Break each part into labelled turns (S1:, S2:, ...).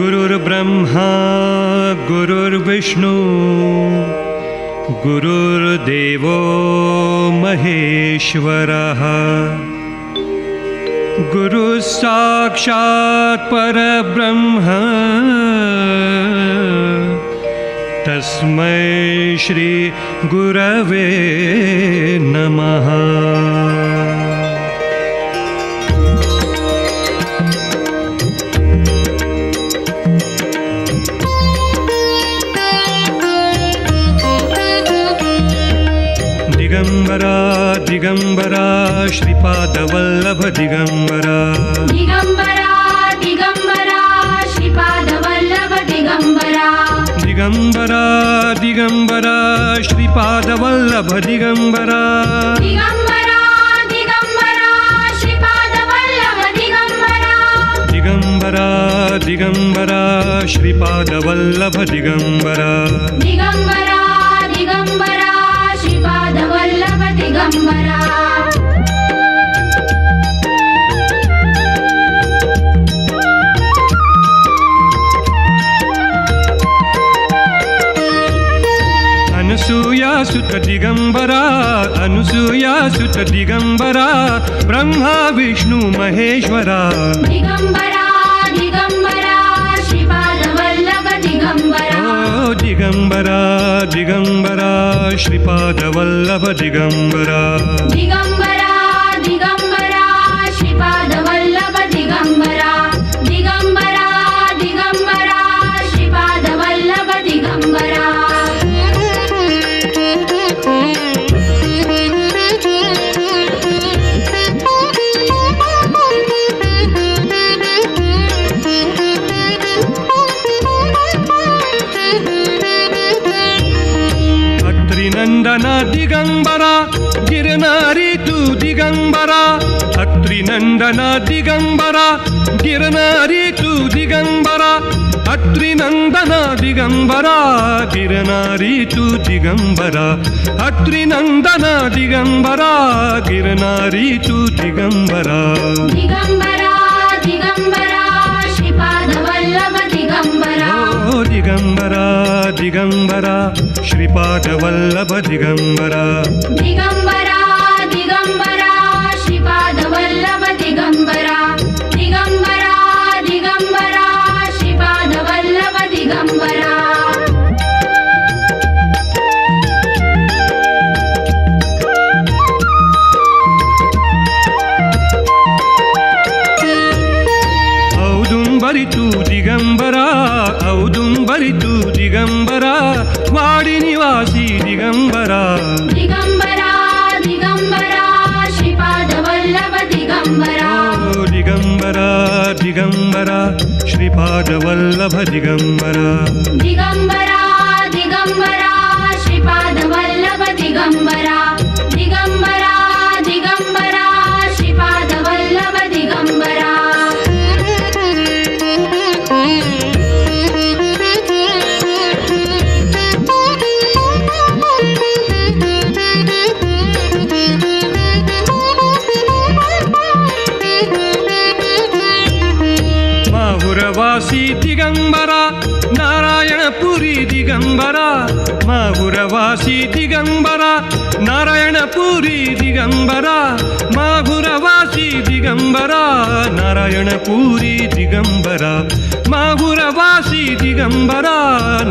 S1: गुरुर्ब्रह्मा गुरुर्विष्णू गुरुर्देवो महेश्वरः गुरुः साक्षात् परब्रह्म तस्मै श्री गुरवे नमः। दिगंबरा दिगंबरा श्रीपादवल्लभ दिगंबरा
S2: दिगंबरा दिगंबरा श्रीपादवल्लभ दिगंबरा
S1: दिगंबरा दिगंबरा श्रीपादवल्लभ दिगंबरा
S2: दिगंबरा दिगंबरा श्रीपादवल्लभ दिगंबरा
S1: दिगंबरा दिगंबरा श्रीपादवल्लभ दिगंबरा
S2: दिगंबरा दिगंबरा श्रीपादवल्लभ दिगंबरा।
S1: अनुसूया सुत दिगंबरा अनुसूया सुत दिगंबरा ब्रह्मा विष्णु महेश्वरा
S2: दिगंबरा दिगंबरा श्रीपादवल्लभ दिगंबरा
S1: ओ दिगंबरा दिगंबरा श्रीपादवल्लभ दिगंबरा
S2: दिगंबरा दिगंबरा श्रीपादवल्लभ दिगंबरा दिगंबरा दिगंबरा श्रीपादवल्लभ दिगंबरा।
S1: अत्रिनंदन दिगंबरा गिरनारी तू दिगंबरा अत्रिनंदन दिगंबरा गिरनारी तू दिगंबरा अत्रिनंदन दिगंबरा गिरनारी तू दिगंबरा अत्रिनंदन दिगंबरा गिरनारी तू दिगंबरा
S2: दिगंबरा दिगंबरा श्रीपादवल्लभ दिगंबरा
S1: ओ दिगंबरा दिगंबरा श्रीपादवल्लभ दिगंबरा
S2: दिगंबरा दिगंबरा श्रीपादवल्लभ दिगंबरा दिगंबरा दिगंबरा श्रीपादवल्लभ दिगंबरा। औदुंबरी तू दिगंबरा औदुंबरी तू दिगंबरा वाडी निवासी दिगंबरा दिगंबरा दिगंबरा श्रीपादवल्लभ दिगंबरा
S1: ओ दिगंबरा दिगंबरा श्रीपादवल्लभ दिगंबरा
S2: दिगंबरा दिगंबरा श्रीपादवल्लभ दिगंबरा दिगंबरा दिगंबरा श्रीपादवल्लभ दिगंबरा।
S1: माहुरवासी दिगंबरा नारायणपुरी दिगंबरा माहुरवासी दिगंबरा नारायणपुरी दिगंबरा माहुरवासी दिगंबरा नारायणपुरी दिगंबरा माहुरवासी दिगंबरा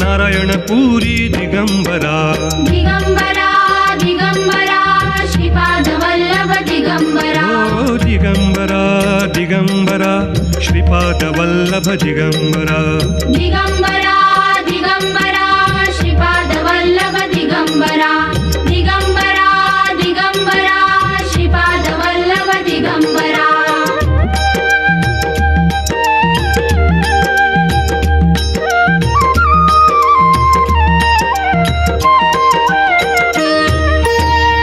S1: नारायणपुरी दिगंबरा
S2: दिगंबरा दिगंबरा श्रीपादवल्लभ दिगंबरा
S1: ओ दिगंबरा दिगंबरा श्रीपादवल्लभ दिगंबरा
S2: दिगंबरा दिगंबरा श्रीपादवल्लभ दिगंबरा दिगंबरा दिगंबरा श्रीपादवल्लभ दिगंबरा।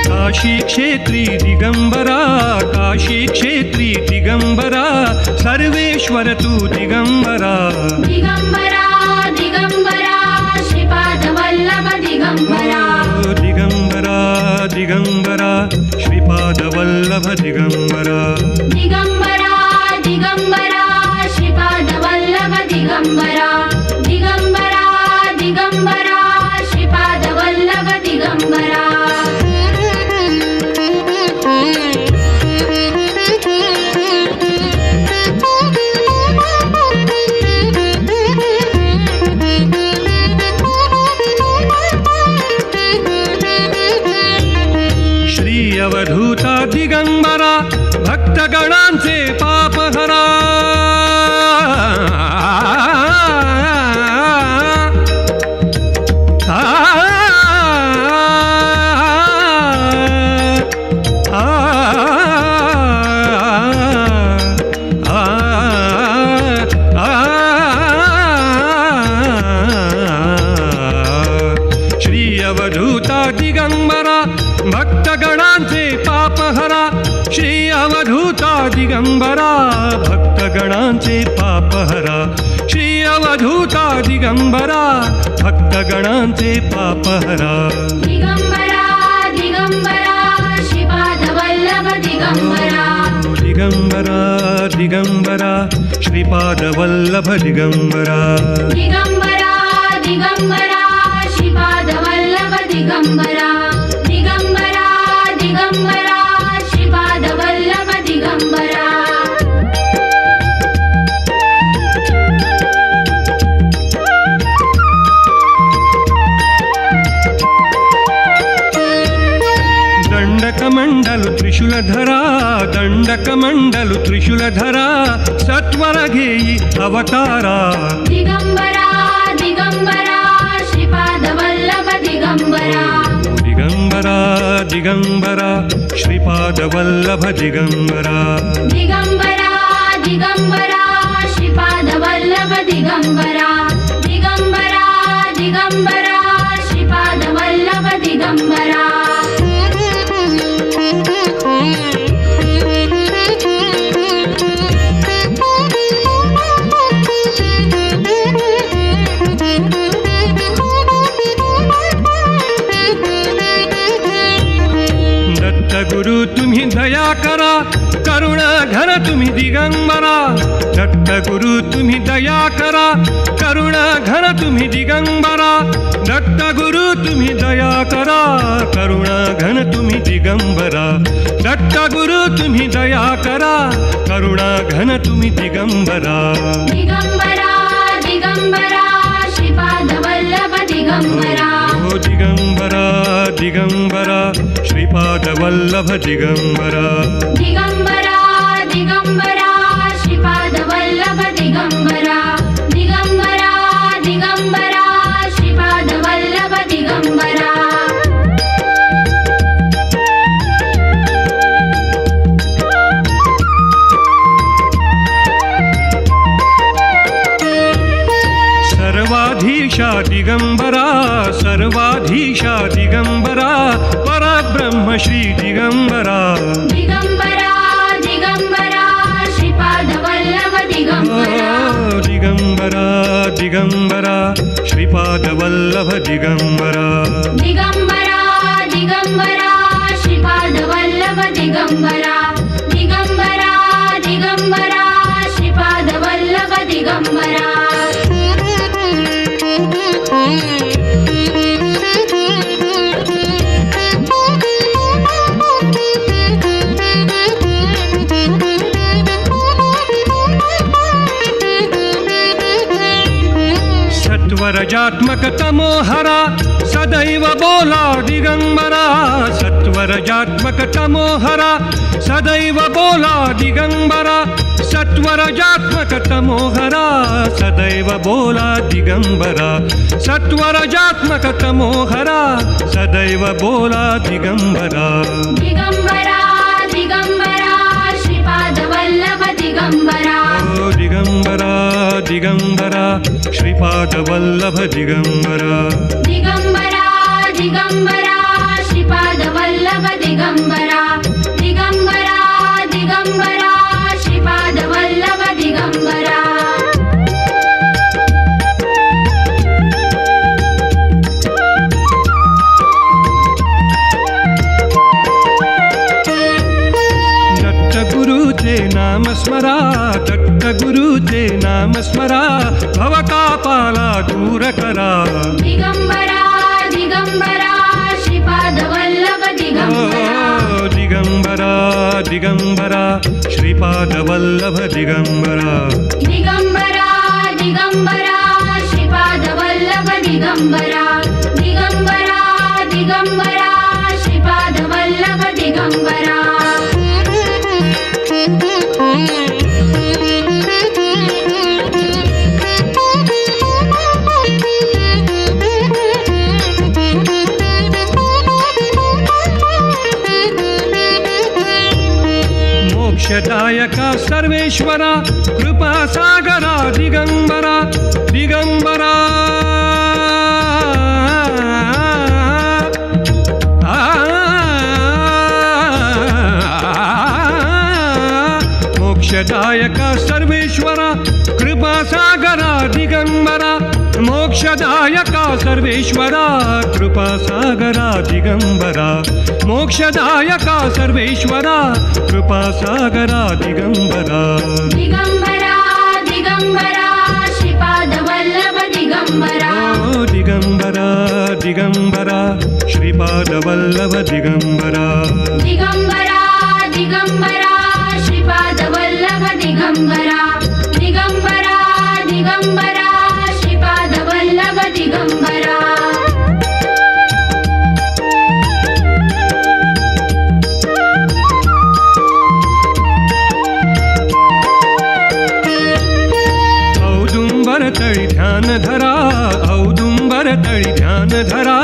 S2: काशी क्षेत्री दिगंबरा काशी क्षेत्री दिगंबरा सर्वेश्वर तू दिगंबरा दिगंबरा दिगंबरा श्रीपादवल्लभ दिगंबरा
S1: दिगंबरा दिगंबरा श्रीपादवल्लभ दिगंबरा
S2: दिगंबरा दिगंबरा श्रीपादवल्लभ दिगंबरा
S1: अवधूता दिगंबरा भक्तगणांचे पापहरा अवधूता दिगंबरा भक्तगणांचे पापहरा श्री अवधूता दिगंबरा भक्तगणांचे पापहरा श्री अवधूता दिगंबरा भक्तगणांचे पापहरा
S2: दिगंबरा दिगंबरा श्रीपाद वल्लभ दिगंबरा
S1: दिगंबरा दिगंबरा श्रीपाद वल्लभ दिगंबरा
S2: दिगंबरा दिगंबरा श्रीपाद वल्लभ दिगंबरा दिगंबरा दिगंबरा श्रीपाद वल्लभ दिगंबरा
S1: दंडकमंडलु त्रिशूलधरा दंडकमंडलु त्रिशूलधरा सत्वर घेई अवतारा
S2: दिगंबरा दिगंबरा श्रीपाद वल्लभ दिगंबरा
S1: दिगंबरा दिगंबरा श्रीपाद वल्लभ दिगंबरा
S2: दिगंबरा दिगंबरा श्रीपाद वल्लभ दिगंबरा दिगंबरा दिगंबरा श्रीपाद वल्लभ दिगंबरा
S1: गुरु तुम्ही दया करा करुणा घन तुम्ही दिगंबरा दत्त गुरु तुम्ही दया करा करुणा घन तुम्ही दिगंबरा दत्त गुरु तुम्ही दया करा करुणा घन तुम्ही दिगंबरा दत्त गुरु तुम्ही दया करा करुणा घन तुम्ही दिगंबरा
S2: दिगंबरा दिगंबरा श्रीपाद वल्लभ दिगंबरा
S1: ओ दिगंबरा दिगंबरा श्रीपाद वल्लभ दिगंबरा
S2: दिगंबरा दिगंबरा श्रीपाद वल्लभ दिगंबरा दिगंबरा दिगंबरा श्रीपाद वल्लभ दिगंबरा
S1: सर्वाधीशा दिगंबरा सर्वाधीशा दिगंबरा परब्रह्म श्री दिगंबरा
S2: दिगंबरा दिगंबरा श्रीपाद वल्लभ दिगंबरा
S1: दिगंबरा दिगंबरा श्रीपाद वल्लभ दिगंबरा
S2: दिगंबरा दिगंबरा श्रीपाद वल्लभ दिगंबरा दिगंबरा दिगंबरा श्रीपाद वल्लभ दिगंबरा
S1: सत्वरजात्मक तमोहरा सदैव बोला दिगंबरा सत्वरजात्मक तमोहरा सदैव बोला दिगंबरा सत्वरजात्मक तमोहरा सदैव बोला दिगंबरा सत्वरजात्मक तमोहरा सदैव बोला दिगंबरा
S2: दिगंबरा दिगंबरा श्रीपाद वल्लभ दिगंबरा
S1: ओ दिगंबरा दिगंबरा श्रीपाद वल्लभ दिगंबरा
S2: दिगंबरा दिगंबरा श्रीपाद वल्लभ दिगंबरा दिगंबरा दिगंबरा श्रीपाद वल्लभ दिगंबरा
S1: गुरुचे नाम स्मरा दत्त गुरुचे नाम स्मरा भवतापाला दूर करा
S2: दिगंबरा दिगंबरा श्रीपाद वल्लभ दिगंबरा
S1: दिगंबरा दिगंबरा श्रीपाद वल्लभ दिगंबरा
S2: दिगंबरा दिगंबरा श्रीपाद वल्लभ दिगंबरा दिगंबरा दिगंबरा श्रीपाद वल्लभ दिगंबरा
S1: मोक्षदायका सर्वेश्वरा कृपासागरा दिगंबरा दिगंबरा मोक्षदायका सर्वेश्वरा कृपासागरा दिगंबरा मोक्षदायका सर्वेश्वरा कृपासागरा दिगंबरा मोक्षदायका सर्वेश्वरा कृपासागरा दिगंबरा
S2: दिगंबरा दिगंबरा श्रीपाद वल्लभ दिगंबरा
S1: ओ दिगंबरा दिगंबरा श्रीपाद वल्लभ दिगंबरा
S2: दिगंबरा दिगंबरा श्रीपाद वल्लभ दिगंबरा दिगंबरा दिगंबरा श्रीपाद वल्लभ दिगंबरा
S1: औदुंबर तळी ध्यान धरा औदुंबर तळी ध्यान धरा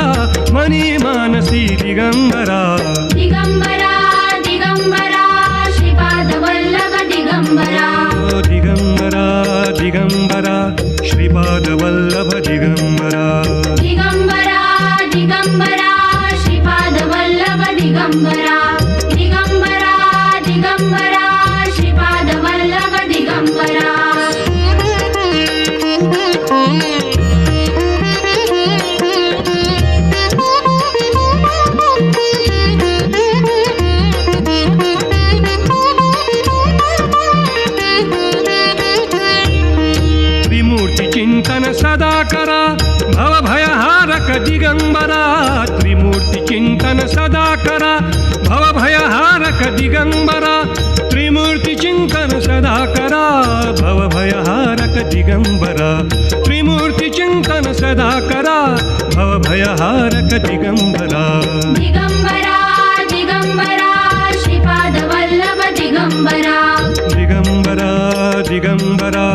S1: मनी मानसी दिगंबरा
S2: दिगंबरा दिगंबरा श्रीपाद वल्लभ दिगंबरा
S1: ओ दिगंबरा दिगंबरा श्रीपाद वल्लभ दिगंबरा
S2: दिगंबरा दिगंबरा श्रीपाद वल्लभ दिगंबरा दिगंबरा दिगंबरा श्रीपाद वल्लभ दिगंबरा
S1: चिंतन सदा करा भवभयहारक दिगंबरा त्रिमूर्ति चिंतन सदा करा भवभयहारक दिगंबरा त्रिमूर्ति चिंतन सदा करा भवभयहारक दिगंबरा त्रिमूर्ति चिंतन सदा करा भवभयहारक दिगंबरा
S2: दिगंबरा दिगंबरा श्रीपाद वल्लभ दिगंबरा
S1: दिगंबरा दिगंबरा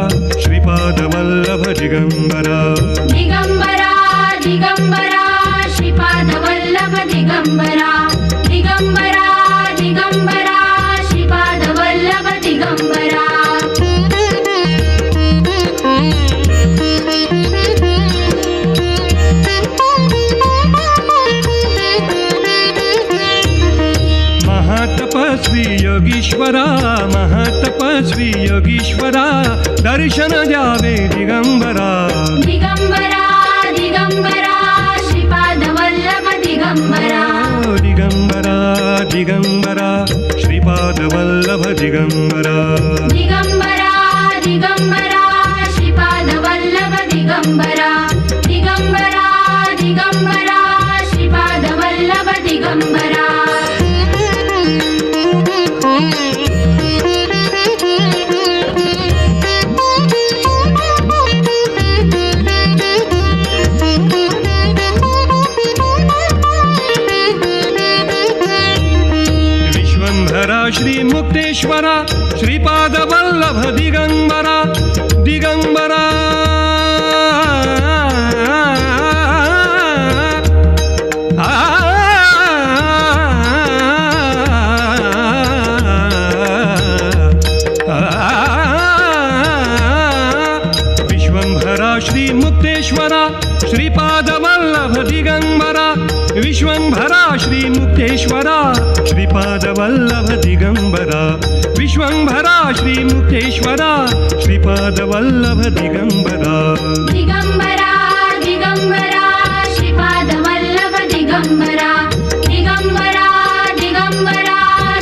S1: श्रीपाद वल्लभ दिगंबरा
S2: दिगंबरा दिगंबरा श्रीपाद वल्लभ दिगंबरा दिगंबरा दिगंबरा श्रीपाद वल्लभ दिगंबरा
S1: महातपस्वी योगीश्वरा महातपस्वी योगीश्वरा दर्शन द्यावे दिगंबरा
S2: दिगंबरा दिगंबरा श्रीपाद वल्लभ दिगंबरा
S1: ओ दिगंबरा दिगंबरा श्रीपाद वल्लभ दिगंबरा
S2: दिगंबरा दिगंबरा श्रीपाद वल्लभ दिगंबरा दिगंबरा दिगंबरा श्रीपाद वल्लभ दिगंबरा
S1: श्री मुक्तेश्वरा श्रीपाद वल्लभ दिगंबरा दिगंबरा विश्वंभरा श्री मुक्तेश्वरा श्रीपाद वल्लभ दिगंबरा विश्वंभरा श्री मुक्तेश्वरा श्रीपाद वल्लभ दिगंबरा विश्वंभरा श्री मुक्तेश्वरा श्रीपाद वल्लभ दिगंबरा
S2: दिगंबरा दिगंबरा श्रीपाद वल्लभ दिगंबरा दिगंबरा दिगंबरा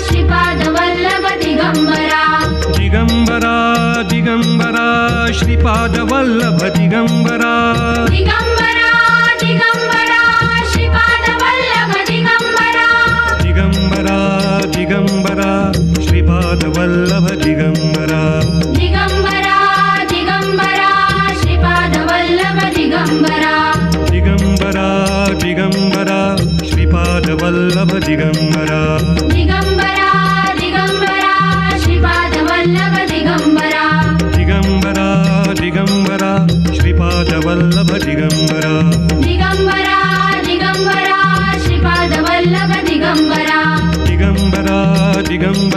S2: श्रीपाद वल्लभ दिगंबरा
S1: दिगंबरा दिगंबरा श्रीपाद वल्लभ दिगंबरा
S2: दिगंबरा दिगंबरा श्रीपाद वल्लभ दिगंबरा
S1: दिगंबरा दिगंबरा श्रीपाद वल्लभ दिगंबरा
S2: दिगंबरा दिगंबरा श्रीपाद वल्लभ दिगंबरा
S1: दिगंबरा दिगंबरा श्रीपाद वल्लभ दिगंबरा
S2: दिगंबरा दिगंबरा श्रीपाद वल्लभ दिगंबरा
S1: दिगंबरा दिगंबरा श्रीपाद वल्लभ दिगंबरा